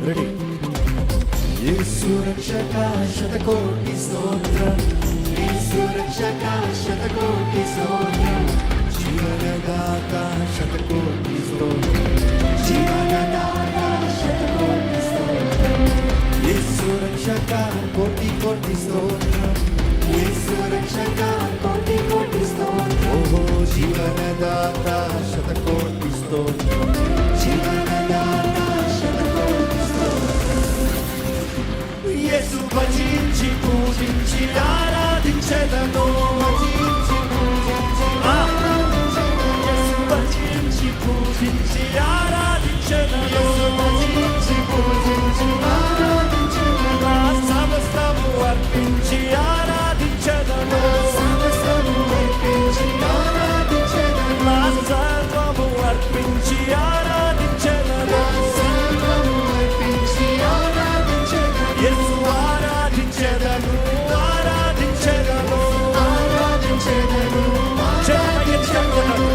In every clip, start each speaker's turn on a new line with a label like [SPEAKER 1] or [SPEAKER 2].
[SPEAKER 1] Ready. యేసు రక్షక శతకోటి స్తోత్రం, యేసు రక్షక శతకోటి స్తోత్రం, జీవనదాత శతకోటి స్తోత్రం, జీవనదాత శతకోటి స్తోత్రం, యేసు రక్షక కోటి కోటి స్తోత్రం, యేసు రక్షక కోటి కోటి స్తోత్రం, ఓహో జీవనదాత శతకోటి స్తోత్రం, జీవనదాత శతకోటి స్తోత్రం. యేసు భజించి పూజించి ఆరాధించెదను, యేసు భజించి పూజించి ఆరాధించెదను, నా సమస్తము అర్పించి ఆరాధించెదను, నా సర్వము అర్పించి ఆరాధించెదను, యేసు ఆరాధించెదను, ఆరాధించెదను, చెయ్యను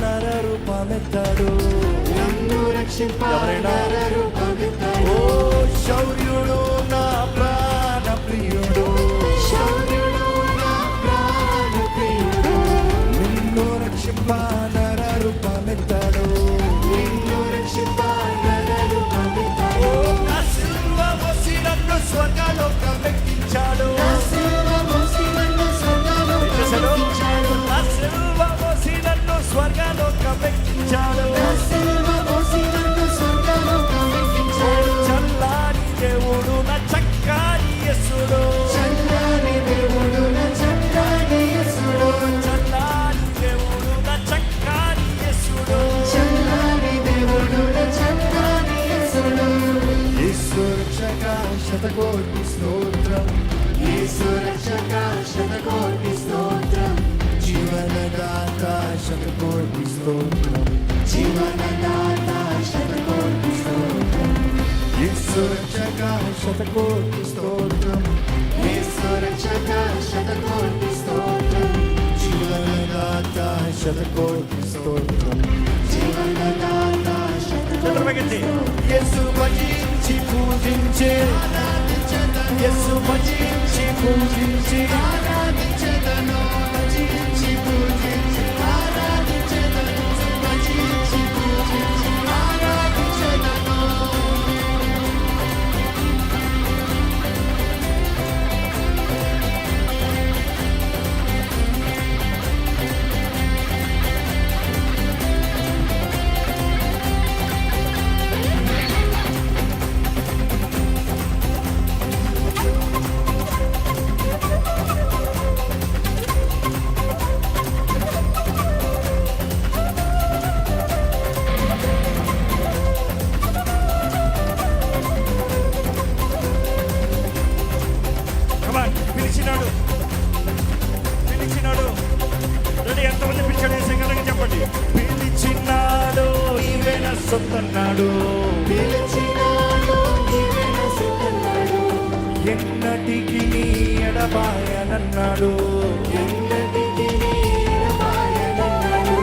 [SPEAKER 1] నర రూపమెత్తాడు, నన్ను రక్షింప నర రూపమెత్తాడు, ఓ శౌర్యుడు నా ప్రాణ ప్రియుడు, శౌర్యుడు నా ప్రాణ ప్రియుడు, నిన్ను రక్షింప నర రూపమెత్తాడు, నిన్ను రక్షింప నర రూపమెత్తాడు, నా సిలువ మోసి నన్ను స్వర్గలోకం ఎక్కించాడు, నా సిలువ మోసి నన్ను స్వర్గలోకం ఎక్కించాడు, నా సిలువ మోసి నన్ను స్వర్గలోకం ఎక్కించాడు, చల్లారి దేవుడు నా చక్కని యేసుడు, చల్లారి దేవుడు నా చక్కని యేసుడు, చల్లారి దేవుడు నా చక్కని యేసుడు, చల్లారి దేవుడు నా చక్కని యేసుడు, యేసు రక్షక శతకోటి స్తోత్రం, యేసు రక్షక శతకోటి స్తోత్రం, జీవనదాత శతకోటి స్తోత్రం, జీవనదాత శతకోటి స్తోత్రం, యేసు రక్షక శతకోటి స్తోత్రం, యేసు రక్షక శతకోటి స్తోత్రం, జీవనదాత శతకోటి స్తోత్రం, జీవనదాత శతకోటి, యేసు భజించి పూజించి యేసు భజించి పూజించి ఆరాధించెదను, భజించి పూజించి ఆరాధించెదను, భజించి పూజించి ఆరాధించెదను. పిలిచినాడు, పిలిచినాడు. రెడీ, ఎంతమంది పిలిచాడు? సింగర్గా చెప్పండి. పిలిచినాడు నీవే నా సొంతన్నాడు, పిలిచినాడు నీవే నా సొంతన్నాడు, ఎన్నటికి నీ ఎడబాయనన్నాడు, ఎన్నటికి నీ ఎడబాయనన్నాడు,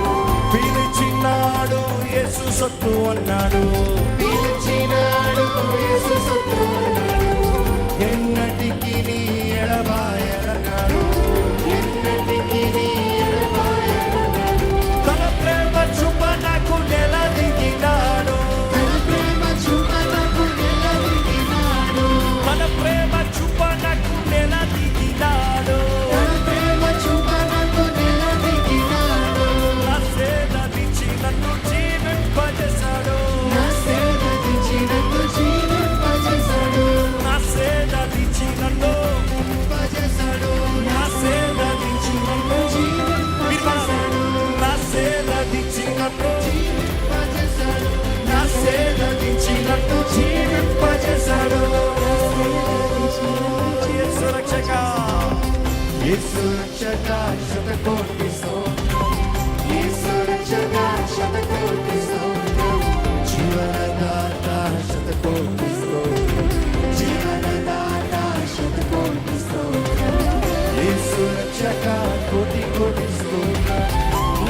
[SPEAKER 1] పిలిచినాడు యేసు సొత్తు అన్నాడు, పిలిచినాడు యేసు సొత్తు అన్నాడు, ఎన్నటికి నీ ఎడబాయనన్నాడు, ఎన్నటికి నీ ఎడబాయనన్నాడు, తన ప్రేమ చూప నాకు నిలదిగినాడు, తన ప్రేమ చూప నాకు నిలదిగినాడు, తన ప్రేమ చూప నాకు నిలదిగినాడు, తన ప్రేమ చూప యేసు రక్షక శతకోటి స్తోత్రం, యేసు రక్షక శతకోటి స్తోత్రం, జీవనదాత శతకోటి స్తోత్రం, జీవనదాత శతకోటి స్తోత్రం, యేసు రక్షక కోటి కోటి స్తోత్రం,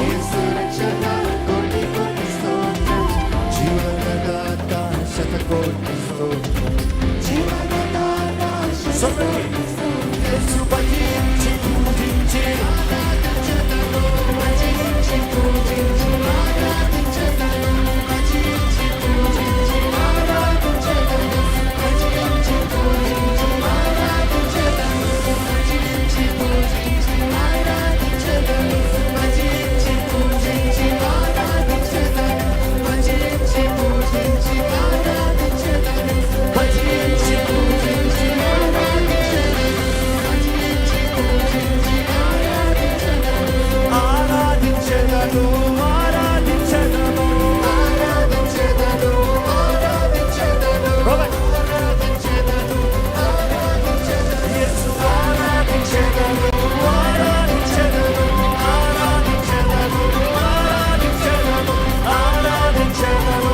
[SPEAKER 1] యేసు రక్షక కోటి కోటి స్తోత్రం, జీవనదాత శతకోటి స్తోత్రం, జీవనదాత శతకోటి స్తోత్రం. యేసు భజించి పూజించి ఆరాధించెదను, భజించి పూజించి ఆరాధించెదను, భజించి పూజించి ఆరాధించెదను, భజించి పూజించి ఆరాధించెదను, భజించి పూజించి ఆరాధించెదను, భజించి పూజించి ఆరాధించెదను, భజించి పూజించి ఆరాధించెదను, భజించి పూజించి ఆరాధించెదను, ఆరాధించెదను, ఆరాధించెదను, ఆరాధించెదను, ఆరాధించెదను, ఆరాధించెదను, యేసు ఆరాధించెదను, ఆరాధించెదను, ఆరాధించెదను, ఆరాధించెదను, ఆరాధించెదను,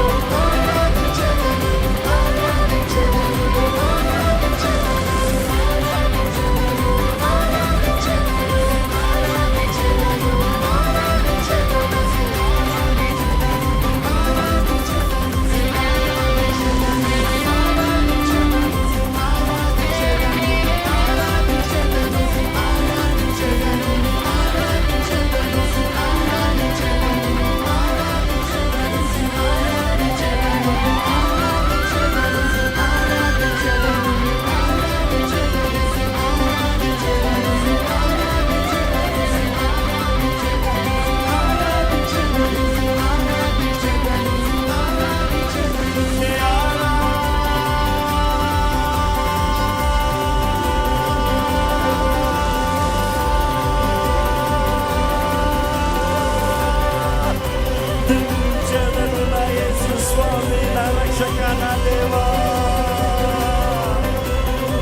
[SPEAKER 1] స్తుతించెదను నా యేసు స్వామి, నా రక్షక, నా దేవా.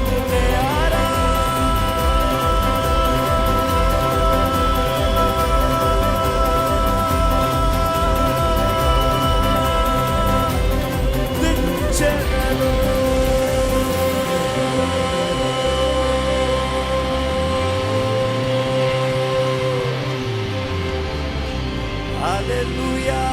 [SPEAKER 1] నిన్నే ఆరాధించెదను. హల్లెలూయా.